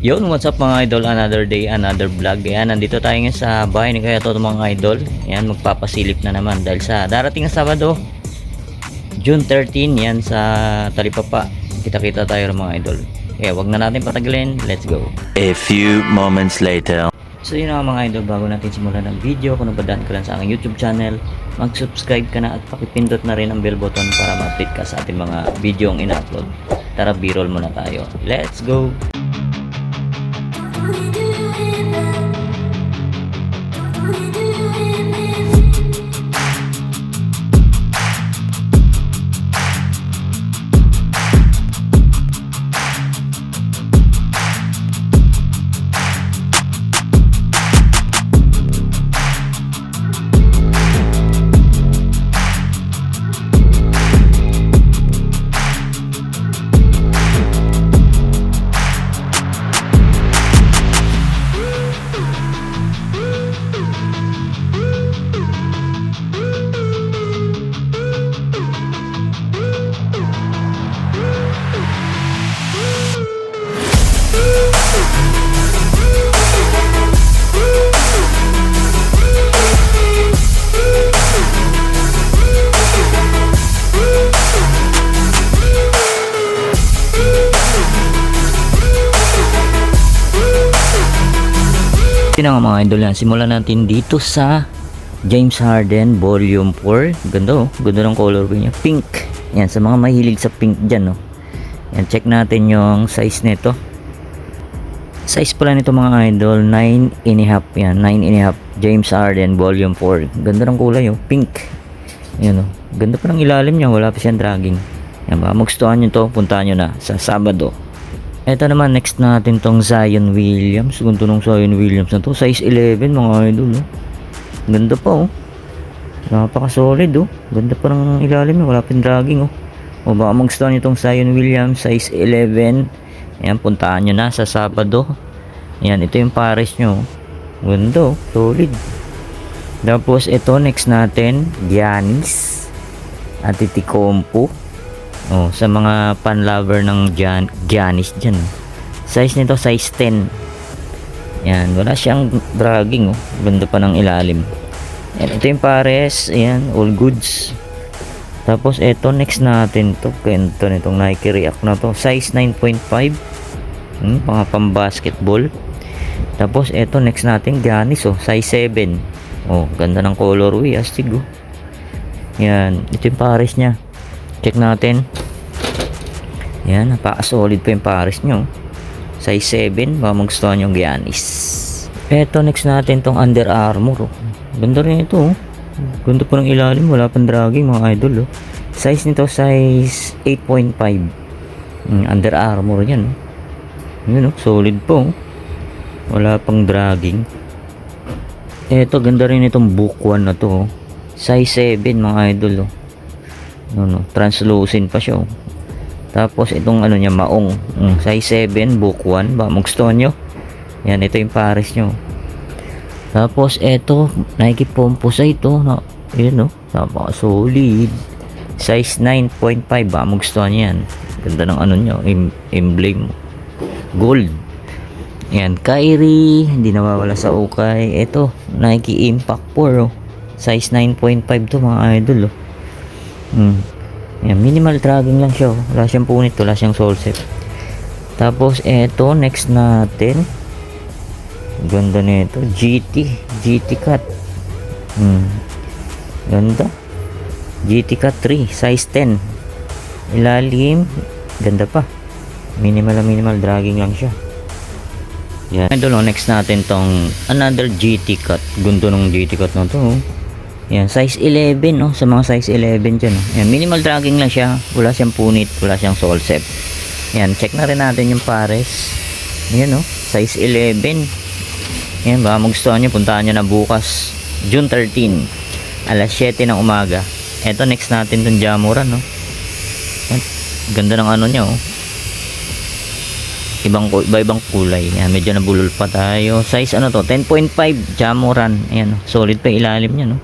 Yun, what's up mga idol, another day, another vlog. Ayan, nandito tayo ngayon sa bahay ni Kuya Toto mga idol. Ayan, magpapasilip na naman dahil sa darating na Sabado, June 13, yan sa Talipapa. Kita-kita tayo mga idol. Kaya wag na natin patagalin, let's go. A few moments later. So yun mga idol, bago natin simulan ng video, kung napadaan ka lang sa aking YouTube channel, mag-subscribe ka na at pakipindot na rin ang bell button para ma-update ka sa ating mga video ang ina-upload. Tara, b-roll muna tayo. Let's go! Yun nga mga idol yan, simulan natin dito sa James Harden Volume 4. Ganda oh, ganda ng colorway niya, pink. Yan, sa mga mahilig sa pink dyan oh. Yan, check natin yung size nito. Size pala nito mga idol, 9.5. Yan, 9.5 James Harden Volume 4. Ganda ng kulay oh, pink. Yan oh, ganda pa ng ilalim niya, wala pa siyang dragging. Yan, baka magustuhan nyo to, puntahan nyo na sa Sabado. Ito naman, next natin tong Zion Williams. Ganito nung Zion Williams na to, size 11 mga idol oh. Ganda pa oh, napaka solid oh, ganda pa ng ilalim niya, wala pang dragging oh. O baka magustuhan nyo tong Zion Williams size 11. Ayan, puntahan nyo na sa Sabado. Ayan, ito yung pares nyo, ganda oh, solid. Tapos ito next natin, Giannis Antetokounmpo. Oh, sa mga fan lover ng Giannis dyan, size nito size 10. Yan, wala siyang dragging oh, ganda pa ng ilalim. Yan, ito yung pares. Ayan, all goods. Tapos ito next natin to, ganito nitong Nike React na to, size 9.5. Mga pang basketball. Tapos ito next natin, Giannis oh, size 7. Oh, ganda ng colorway, astig oh. Yan, ito yung pares niya, check natin. Yan, napaka-solid pa yung pares nyo. Size 7, baka magustuhan yung Giannis. Eto, next natin tong Under Armour. Oh. Ganda rin ito. Oh. Ganda pa ng ilalim, wala pang dragging mga idol. Oh. Size nito, size 8.5. Under Armour yan. Oh. Yun, oh, solid po. Oh. Wala pang dragging. Eto, ganda rin itong Book 1 na to. Oh. Size 7 mga idol. Oh. No, translucent pa siya oh. Tapos itong ano niya, maong size 7 book 1, baka magustuhan nyo. Yan, ito yung pares nyo. Tapos ito Nike Composite ito no, yun no, napaka solid, size 9.5, baka magustuhan yan. Ganda ng ano nyo, emblem gold. Yan, Kyrie, hindi nawawala sa ukay. Ito Nike Impact 4 oh. Size 9.5 to mga idol oh. Yan, minimal dragging lang siya oh. Wala siyang punit, wala siyang sole set. Tapos eto next natin, ganda nito, GT Cut. Ganda, GT Cut 3 size 10. Ilalim, ganda pa, minimal dragging lang siya. Yan, idol, next natin tong another GT Cut. Gundo ng GT Cut na to oh. Yan, size 11 no, sa mga size 11 dyan oh. Yan, minimal dragging lang siya, wala siyang punit, wala siyang sole set. Yan, check na rin natin yung pares. Yan oh, size 11. Yan, baka magustuhan nyo, puntahan nyo na bukas. June 13, alas 7 ng umaga. Eto, next natin itong Jamuran, no? Yan. Ganda ng ano niya, oh. Iba-ibang kulay. Yan, medyo nabulol pa tayo. Size ano to? 10.5 Jamuran. Ayan, oh. Solid pa yung ilalim niya, no?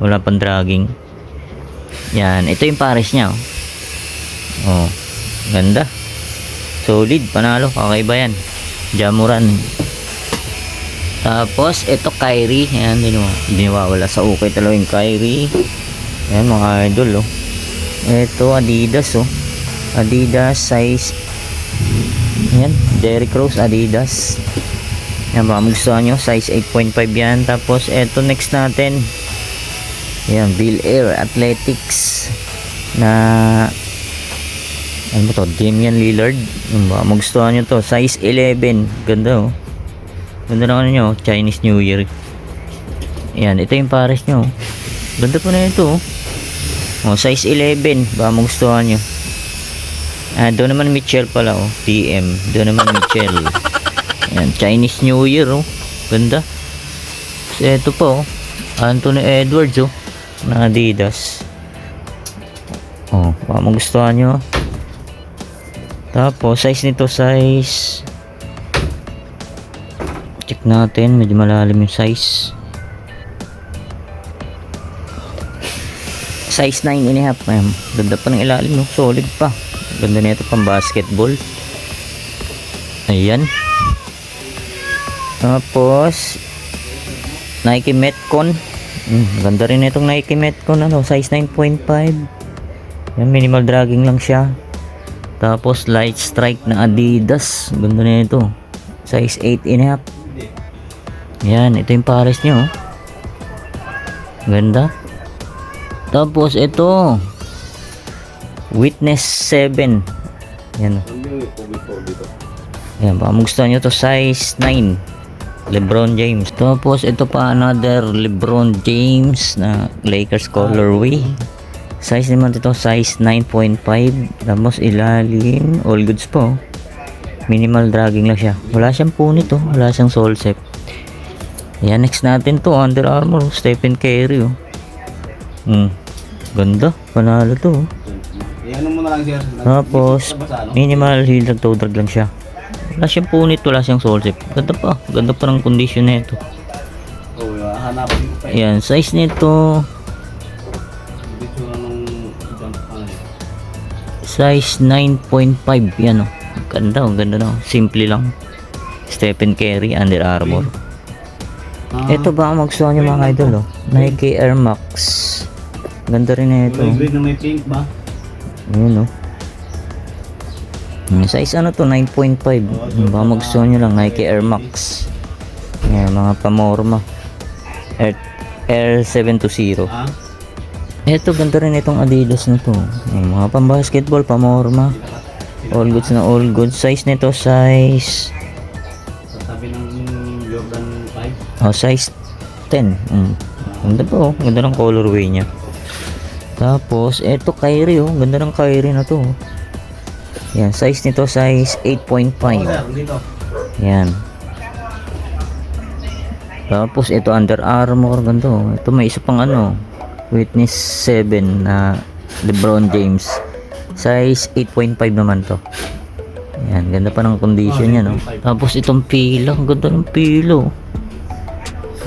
Wala pang dragging. Yan, ito yung pares niya, oh. Oh, ganda. Solid, panalo, kakaiba yan. Jamuran. Tapos ito Kyrie, ayan, hindi nawawala sa ukay talaga yung Kyrie. Ayan mga idol, oh. Ito Adidas, oh. Adidas size, ayan, Derrick Rose Adidas. Ayan, baka magustuhan nyo, size 8.5 yan. Tapos ito next natin, ayan, Bill Air Athletics na ano ba to, Damian Lillard. Ayan, baka magustuhan nyo to, size 11. Ganda, oh. Ganda na ano nyo, Chinese New Year. Ayan, ito yung pares nyo. Ganda pa na ito, oh. Oh, size 11, baka magustuhan nyo. Doon naman Mitchell pala, oh. PM, doon naman Mitchell. Ayan, Chinese New Year, oh. Ganda. So, ito pa, oh. Anthony Edwards, oh. Na Adidas. Oh, baka magustuhan nyo. Tapos, size nito, size... Check natin, medyo malalim yung size. Size 9.5. Ayan, ganda pa ng ilalim, no? Solid pa. Ganda na ito pang basketball. Ayan. Tapos Nike Metcon. Ganda rin itong Nike Metcon, ano? Size 9.5. Ayan, minimal dragging lang siya. Tapos light strike na Adidas. Ganda na ito. Size 8.5. Yan, ito yung pares nyo, oh. Ganda. Tapos ito Witness 7. Yan, oh. Yan, baka magustuhan nyo to, size 9 LeBron James. Tapos ito pa, another LeBron James na Lakers colorway. Size naman ito, size 9.5. Tapos ilalim, all goods po. Minimal dragging lang siya. Wala siyang punit, oh. Wala siyang sole set. Yan, next natin to, Under Armour, Stephen Curry, oh. Ganda, panalo to, oh. Tapos minimal heel toe drag lang siya. Wala siyang punit, wala siyang sole set. Ganda pa ng condition na ito. Yan, size nito size 9.5. Yan, oh. Ganda, oh. Ganda, no? Simple lang. Stephen Curry, Under Armour. Ito ba ang magustuhan nyo mga idol, oh? Nike Air Max. Ganda rin na ito. May pink ba? Ayan, oh. Size ano to, 9.5. Baka magustuhan nyo lang, Nike Air Max. Ayan, mga pamorma. Air 720. Ito, ganda rin itong Adidas na to. Ayan, mga pambasketball, pamorma. All goods na all goods. Size nito, size... size 10. Ganda po, oh. Ganda ng colorway niya. Tapos eto Kyrie, oh. Ganda ng Kyrie na to, oh. Yan, size nito size 8.5. Yan. Tapos ito Under Armour, ganda, oh. Ito may isa pang ano, Witness 7 na LeBron James. Size 8.5 naman to. Yan, ganda pa ng condition niya, no. Tapos itong pila, ganda ng pilo.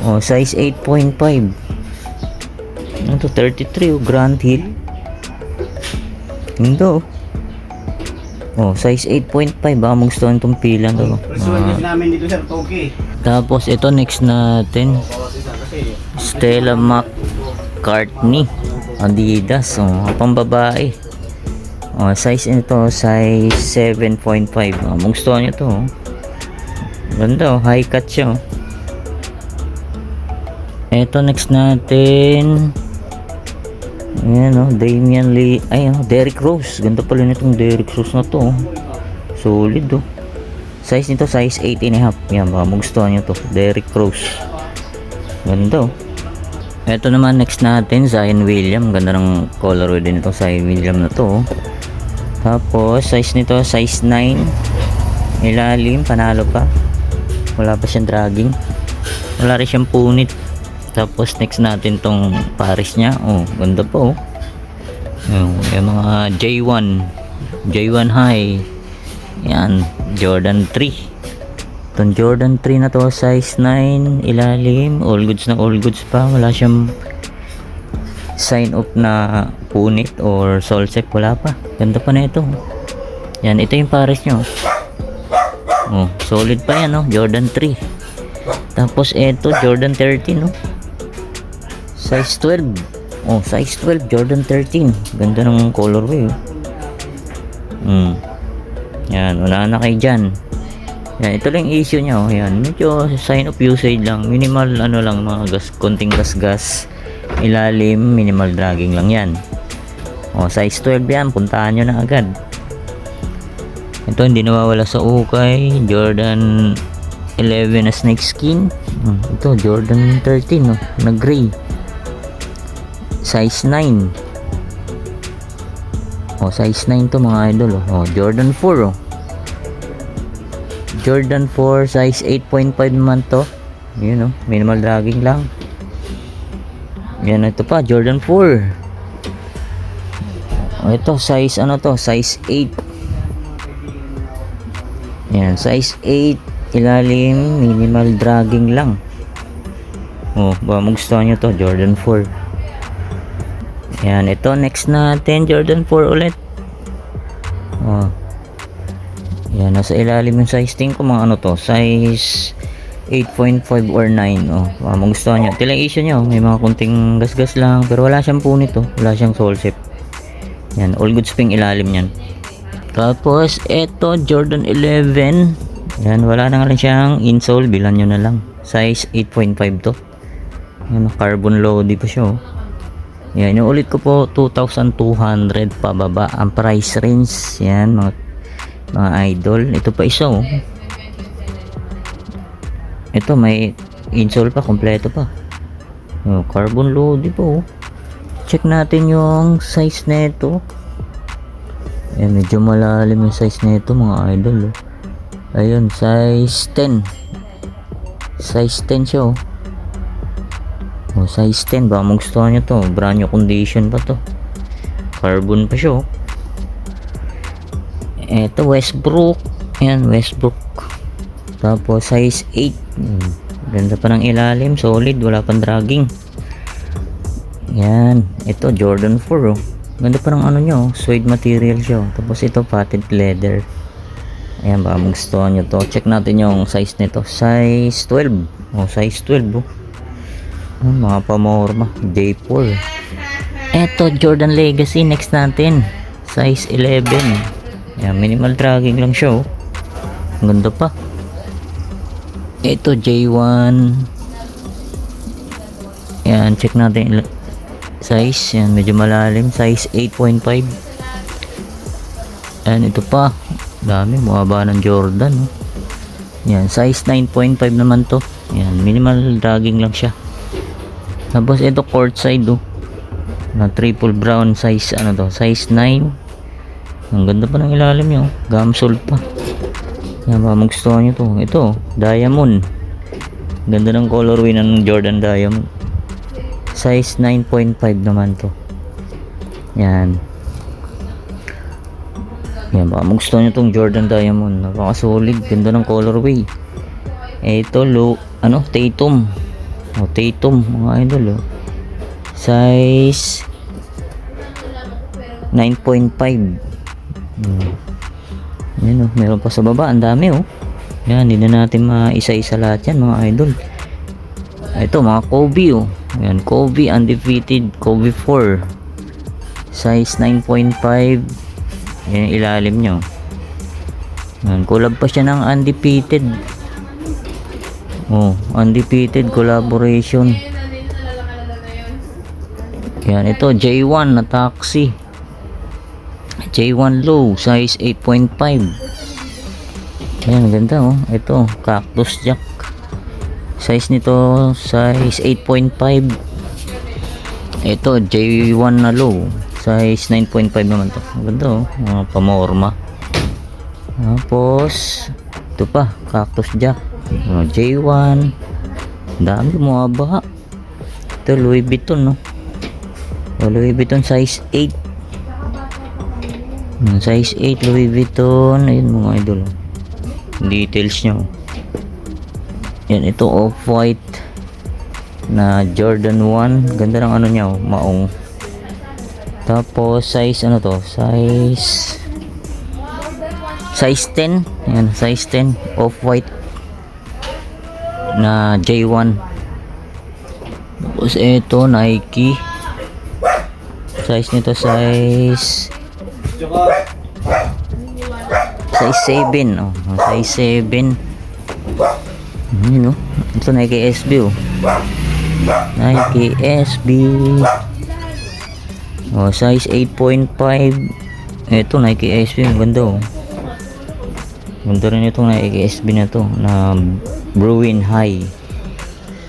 Oh, size 8.5. Ito 33, oh, Grand Hill. Ito. Oh, size 8.5. Baka magustuhan itong pila to. namin dito, sir, Toki. Tapos ito next natin, Stella McCartney Adidas, oh, pang babae. Oh, size nito size 7.5. Oh, magustuhan nyo to, oh. Ganda, oh, high cut siya, oh. Ito next natin, ayan, oh, Damian Lee, ay, oh, Derrick Rose. Ganda pala nitong Derrick Rose na to, oh. Solid, oh. Size nito size 8.5. Yan, baka magustuhan nyo to, Derrick Rose. Ganda, oh. Ito naman next natin, Zion William. Ganda ng colorway din ito, Zion William na to, oh. Tapos size nito size 9. Ilalim, panalo pa. Wala pa siyang dragging. Wala rin siyang punit. Tapos next natin tong Paris niya. Oh, ganda po. Yung mga J1 High. Yan, Jordan 3. Itong Jordan 3 na to, size 9, ilalim, all goods na all goods pa. Wala siyang sign up na punit or sole check, wala pa. Ganda pa na ito. Yan, ito yung Paris nyo. Oh, solid pa yan, no? Jordan 3. Tapos ito, Jordan 13, no? Size 12. Oh, size 12, Jordan 13. Ganda ng colorway, oh. Yan, wala na kayo dyan. Yan, ito lang issue niya, oh. Yan, medyo sign of usage lang. Minimal, ano lang, mga konting gas-gas. Ilalim, minimal dragging lang yan. Oh, size 12 yan, puntahan nyo na agad. Ito, hindi nawawala sa ukay. Jordan 11 na snake skin. Ito, Jordan 13, no? Na gray. Size 9. Oh, size 9 to mga idol, oh. Jordan 4, oh. Jordan 4, size 8.5 naman to. Yun, oh. Minimal dragging lang. Yan, ito pa, Jordan 4. Oh, ito, size, ano to? Size 8. Yan, size 8. Ilalim, minimal dragging lang. Oh, ba magustuhan nyo to, Jordan 4. Yan, ito next natin, Jordan 4 ulit. Oh. Yan, nasa ilalim yung size ko, mga ano to, size 8.5 or 9. Oh, magustuhan nyo. Tilang issue nyo, may mga kunting gas-gas lang, pero wala siyang punit, oh. Wala siyang sole shape. Yan, all good spring ilalim yan. Tapos, ito, Jordan 11. Yan, wala na nga lang siyang insole, bilan nyo na lang. Size 8.5 to. Yan, carbon loady pa siya, oh. Yan, inuulit ko po, 2,200 pababa ang price range. Yan, mga idol. Ito pa isa, oh. Ito, may insole pa, kompleto pa. Oh, carbon loady po, oh. Check natin yung size nito. Yan, medyo malalim yung size nito, mga idol, oh. Ayun, size 10. Size 10 siya, oh. Oh, size 10, baka magustuhan nyo to. Brand new condition pa to. Carbon pa siya, oh. Eto, Westbrook. Ayan, Westbrook. Tapos, size 8. Ganda pa ng ilalim. Solid, wala pang dragging. Yan. Ito, Jordan 4, oh. Ganda pa ng ano nyo, oh. Suede material siya, oh. Tapos ito, patent leather. Ayan, baka magustuhan nyo to. Check natin yung size nito. Size 12. Oh, size 12, oh. Mga pamorma, J4. Eto, Jordan Legacy next natin, size 11. Yan, minimal dragging lang siya, oh. Ang ganda pa. Eto, J1. Yan, check natin size. Yan, medyo malalim, size 8.5. Yan, ito pa, dami, bumaba ng Jordan, oh. Yan, size 9.5 naman to. Yan, minimal dragging lang siya. Tapos ito, courtside, oh. Na triple brown, size ano to, size 9. Ang ganda pa ng ilalim nyo, gamsol pa. Yan, ba magustuhan nyo to. Ito, diamond. Ganda ng colorway ng Jordan Diamond. Size 9.5 naman to. Yan. Yan, baka magustuhan nyo tong Jordan Diamond. Napaka-solid, ganda ng colorway. Ito, Tatum. Oh, Tatum, mga idol, oh. Size 9.5. Yan, oh. Meron pa sa baba, ang dami, oh. Yan, hindi na natin maisa-isa lahat yan, mga idol. Ito, mga Kobe, oh. Yan, Kobe undefeated, Kobe 4. Size 9.5. Yan, ilalim nyo. Yan, collab pa siya ng undefeated. Oh, undefeated collaboration. Yan, ito J1 na taxi. J1 low, size 8.5. Yan, ganda, oh. Ito, Cactus Jack. Size nito, size 8.5. Ito, J1 na low, size 9.5 naman to. Ganda, oh. Mga pamorma. Tapos, ito pa, Cactus Jack. J1. Dami, bumaba. Ito Louis Vuitton, no? Louis Vuitton size 8. Size 8 Louis Vuitton. Ayun mga idol. Details nyo. Yan, ito off-white na Jordan 1. Ganda ng ano niya, maong. Tapos size ano to? Size 10. Yan, size 10 off-white na J1. Tapos ito Nike. Size nito size 7. Oh, size 7. Yun, oh. Ito Nike SB, oh. Nike SB. Oh, size 8.5. Ito Nike SB, ang ganda, oh. Ganda rin itong Nike SB na to, na Bruin High.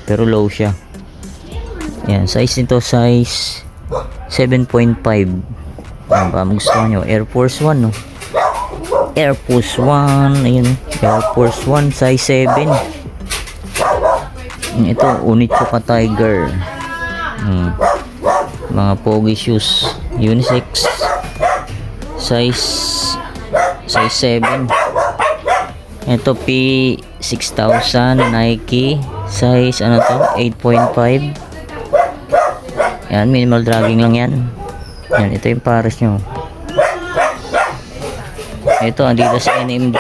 Pero low siya. Yan, size nito size 7.5. Baka magustuhan nyo. Air Force 1, no? Air Force 1. Ayun, Air Force 1 size 7. Ito Onitsuka Tiger. Mga pogi shoes, unisex, size 7. Ito P6000 Nike, size ano to, 8.5. Yan, minimal dragging lang yan. Yan, ito yung pares nyo. Ito Adidas NMD,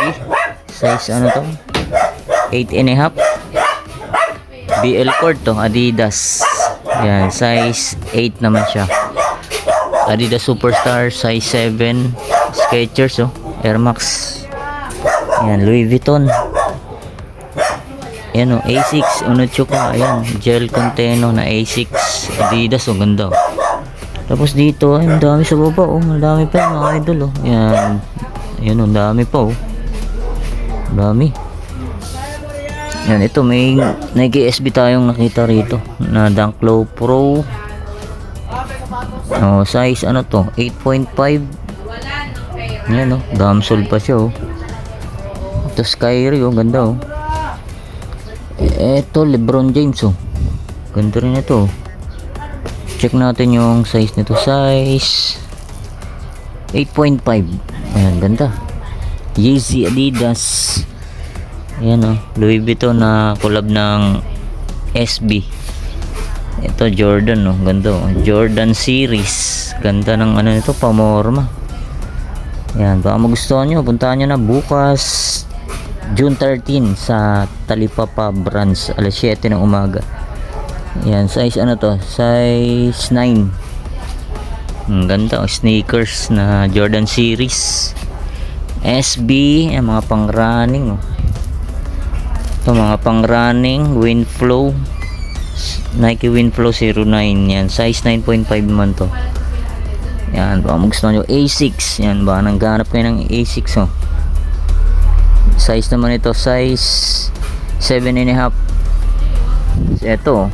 size ano to, 8.5. BL Cord to, Adidas. Yan, size 8 naman siya. Adidas Superstar size 7. Skechers, oh, Air Max. Yan, Louis Vuitton. Yan, oh, A6 Onitsuka. Ayan, gel container na A6 Adidas, oh, ganda, oh. Tapos dito ay ang dami sa baba, oh, ang dami pa mga idol, oh. Yan, yan, oh, ang dami pa, oh. Dami. Yan, ito may Nike SB tayong nakita rito na Dunk Low Pro. Oh, size ano to, 8.5. Yan, oh, damsol pa siya, oh. Ito Skyrie, oh, ganda, oh. Ito LeBron James, oh. Ganda rin ito, oh. Check natin yung size nito, size 8.5. Ayan, ganda. Yeezy Adidas. Ayan, oh, Louis Vuitton na collab ng SB. Ito Jordan, oh, ganda, oh. Jordan series. Ganda ng ano nito, pamorma. Ayan, baka magustuhan nyo, puntahan nyo na bukas June 13 sa Talipapa Brands, alas 7 ng umaga. Ayan, size ano to, size 9. Ganda, oh, sneakers na Jordan series SB. Ayan, mga pang running, oh. Ito mga pang running Winflow, Nike Winflow 09. Yan, size 9.5 man to. Yan, baka magustuhan nyo A6. Yan, baka nangganap kayo ng A6, oh. Size naman ito size 7.5. Ito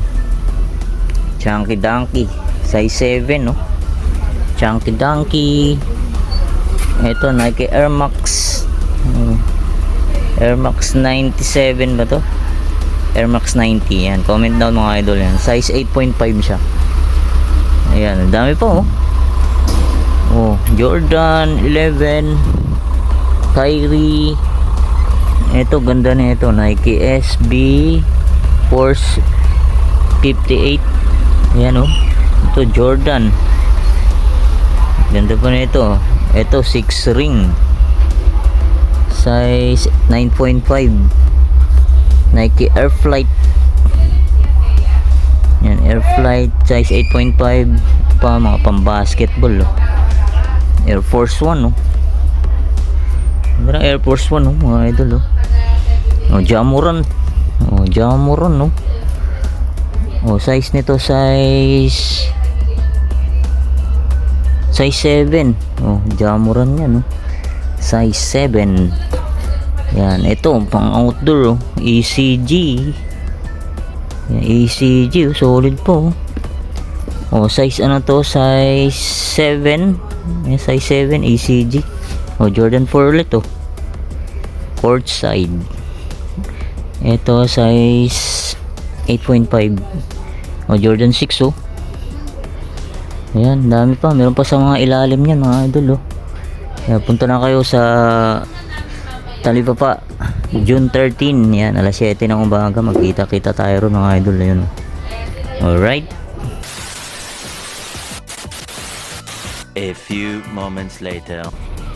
Chunky Donkey size 7, no? Chunky Donkey. Ito Nike Air Max, Air Max 97 ba to? Air Max 90. Yan, comment down mga idol. Yan, size 8.5 siya. Ayan, dami pa, oh. Oh, Jordan 11, Kyrie. Ito, ganda na ito, Nike SB Force 58. Ayan, oh. Ito Jordan, ganda pa na ito. Ito 6 ring size 9.5. Nike Air Flight. Yan, Air Flight size 8.5 pa, mga pang basketball, oh. Air Force 1, oh. Ganda Air Force 1, oh, mga idol, oh. Oh, Jamoran. Oh, Jamoran, no. Oh, size nito size 7. Oh, Jamoran yan, no. Size 7. Yan, ito pang outdoor, oh. ECG. Yan, ECG, oh, solid po, oh. Oh, size ano to, size 7. Yan, size 7 ECG. Oh, Jordan 4 ulit, oh. Courtside. Ito size 8.5. O, Jordan 6 oh. Ayan, dami pa. Meron pa sa mga ilalim niyan mga idol oh. Kaya punta na kayo sa Talipapa. June 13. Yan, alas 7 ng umaga. Magkita-kita tayo ron mga idol. Ayun. Alright. A few moments later.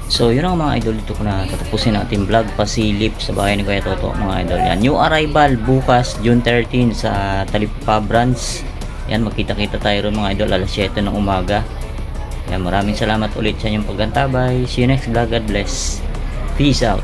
So yun ang mga idol, dito ko na tatapusin natin vlog pasilip sa bahay ni Kuya Toto mga idol. Yan, new arrival bukas June 13 sa Talipapa branch. Yan, magkita-kita tayo ron mga idol alas 7 ng umaga. Yan, maraming salamat ulit sa inyong paggantabay. See you next vlog. God bless. Peace out.